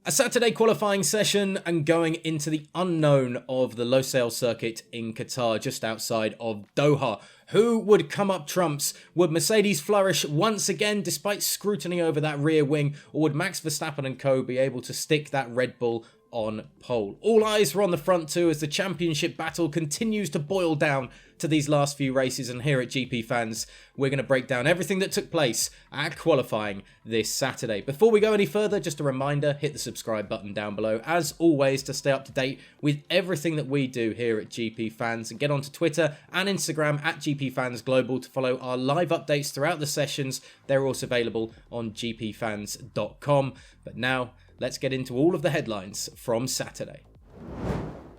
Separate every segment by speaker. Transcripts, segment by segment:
Speaker 1: A Saturday qualifying session and going into the unknown of the Losail Circuit in Qatar, just outside of Doha. Who would come up trumps? Would Mercedes flourish once again despite scrutiny over that rear wing, or would Max Verstappen and co be able to stick that Red Bull on pole? All eyes were on the front two as the championship battle continues to boil down to these last few races, and here at GPFans we're going to break down everything that took place at qualifying this Saturday. Before we go any further, just a reminder, hit the subscribe button down below as always to stay up to date with everything that we do here at GPFans, and get onto Twitter and Instagram at GPFansGlobal to follow our live updates throughout the sessions. They're also available on gpfans.com. But now let's get into all of the headlines from Saturday.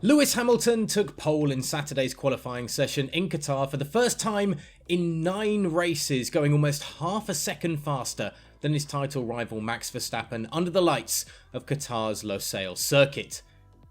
Speaker 1: Lewis Hamilton took pole in Saturday's qualifying session in Qatar for the first time in 9 races, going almost half a second faster than his title rival Max Verstappen under the lights of Qatar's Losail Circuit.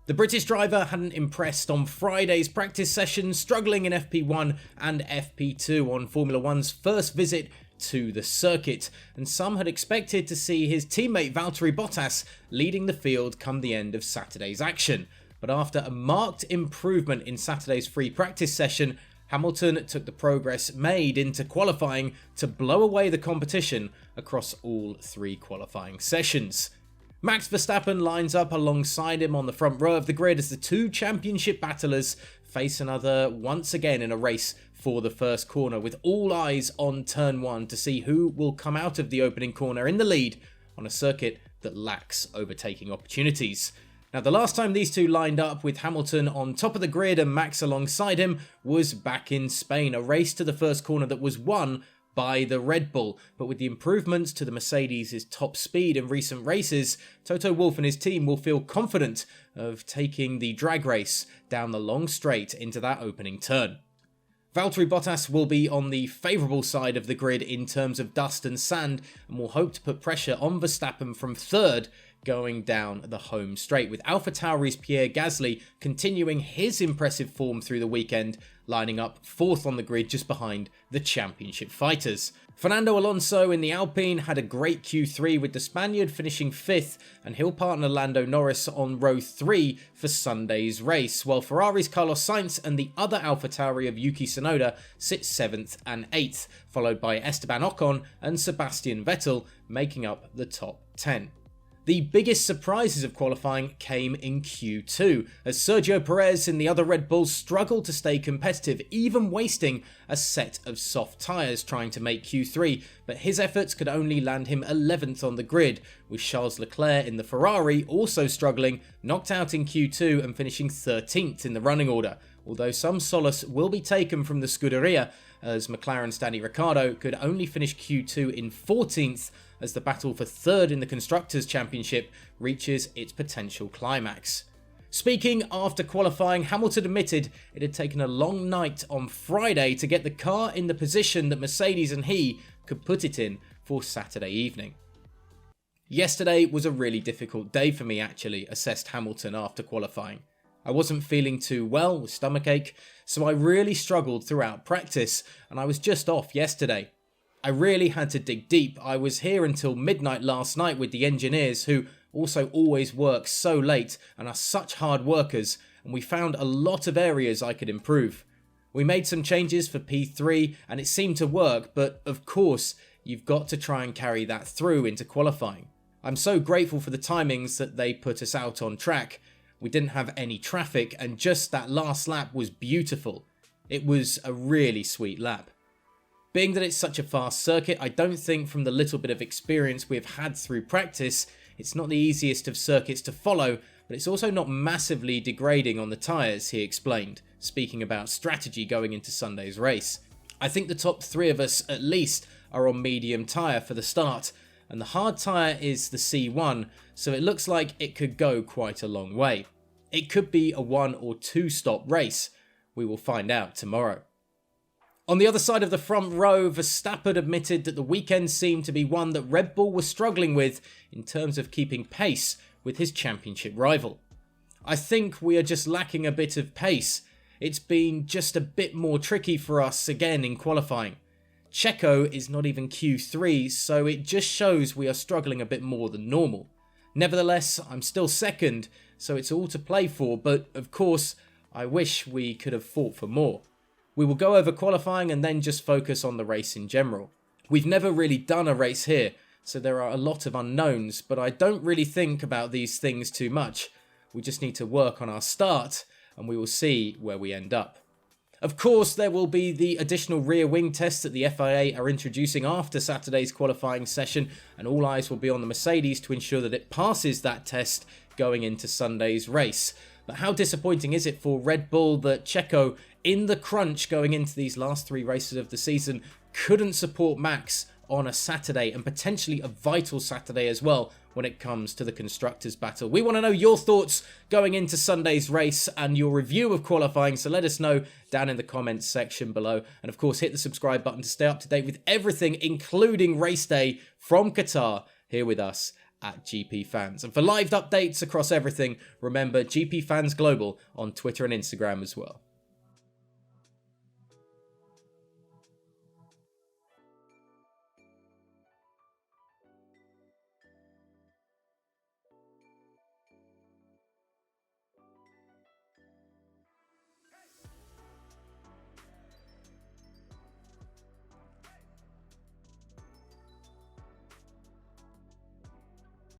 Speaker 1: The British driver hadn't impressed on Friday's practice session, struggling in FP1 and FP2 on Formula One's first visit to the circuit, and some had expected to see his teammate Valtteri Bottas leading the field come the end of Saturday's action. But after a marked improvement in Saturday's free practice session, Hamilton took the progress made into qualifying to blow away the competition across all 3 qualifying sessions. Max Verstappen lines up alongside him on the front row of the grid as the 2 championship battlers face another once again in a race for the first corner, with all eyes on turn 1 to see who will come out of the opening corner in the lead on a circuit that lacks overtaking opportunities. Now, the last time these two lined up with Hamilton on top of the grid and Max alongside him was back in Spain, a race to the first corner that was won by the Red Bull. But with the improvements to the Mercedes' top speed in recent races, Toto Wolff and his team will feel confident of taking the drag race down the long straight into that opening turn. Valtteri Bottas will be on the favourable side of the grid in terms of dust and sand, and will hope to put pressure on Verstappen from third going down the home straight, with AlphaTauri's Pierre Gasly continuing his impressive form through the weekend, lining up 4th on the grid just behind the championship fighters. Fernando Alonso in the Alpine had a great Q3, with the Spaniard finishing 5th, and he'll partner Lando Norris on row 3 for Sunday's race, while Ferrari's Carlos Sainz and the other AlphaTauri of Yuki Tsunoda sit 7th and 8th, followed by Esteban Ocon and Sebastian Vettel making up the top 10. The biggest surprises of qualifying came in Q2, as Sergio Perez and the other Red Bulls struggled to stay competitive, even wasting a set of soft tyres trying to make Q3, but his efforts could only land him 11th on the grid, with Charles Leclerc in the Ferrari also struggling, knocked out in Q2 and finishing 13th in the running order, although some solace will be taken from the Scuderia, as McLaren's Danny Ricciardo could only finish Q2 in 14th, as the battle for 3rd in the Constructors' Championship reaches its potential climax. Speaking after qualifying, Hamilton admitted it had taken a long night on Friday to get the car in the position that Mercedes and he could put it in for Saturday evening. Yesterday was a really difficult day for me actually, assessed Hamilton after qualifying. I wasn't feeling too well with stomachache, so I really struggled throughout practice, and I was just off yesterday. I really had to dig deep. I was here until midnight last night with the engineers, who also always work so late and are such hard workers, and we found a lot of areas I could improve. We made some changes for P3 and it seemed to work, but of course you've got to try and carry that through into qualifying. I'm so grateful for the timings that they put us out on track. We didn't have any traffic and just that last lap was beautiful. It was a really sweet lap. Being that it's such a fast circuit, I don't think from the little bit of experience we've had through practice, it's not the easiest of circuits to follow, but it's also not massively degrading on the tyres, he explained, speaking about strategy going into Sunday's race. I think the top 3 of us at least are on medium tyre for the start, and the hard tyre is the C1, so it looks like it could go quite a long way. It could be a 1 or 2 stop race. We will find out tomorrow. On the other side of the front row, Verstappen admitted that the weekend seemed to be one that Red Bull was struggling with in terms of keeping pace with his championship rival. I think we are just lacking a bit of pace. It's been just a bit more tricky for us again in qualifying. Checo is not even Q3, so it just shows we are struggling a bit more than normal. Nevertheless, I'm still second, so it's all to play for, but of course, I wish we could have fought for more. We will go over qualifying and then just focus on the race in general. We've never really done a race here, so there are a lot of unknowns, but I don't really think about these things too much. We just need to work on our start, and we will see where we end up. Of course, there will be the additional rear wing test that the FIA are introducing after Saturday's qualifying session, and all eyes will be on the Mercedes to ensure that it passes that test going into Sunday's race. But how disappointing is it for Red Bull that Checo, in the crunch going into these last 3 races of the season, couldn't support Max on a Saturday, and potentially a vital Saturday as well when it comes to the Constructors' battle. We want to know your thoughts going into Sunday's race and your review of qualifying, so let us know down in the comments section below. And of course, hit the subscribe button to stay up to date with everything, including race day from Qatar, here with us at GPFans. And for live updates across everything, remember GPFans Global on Twitter and Instagram as well.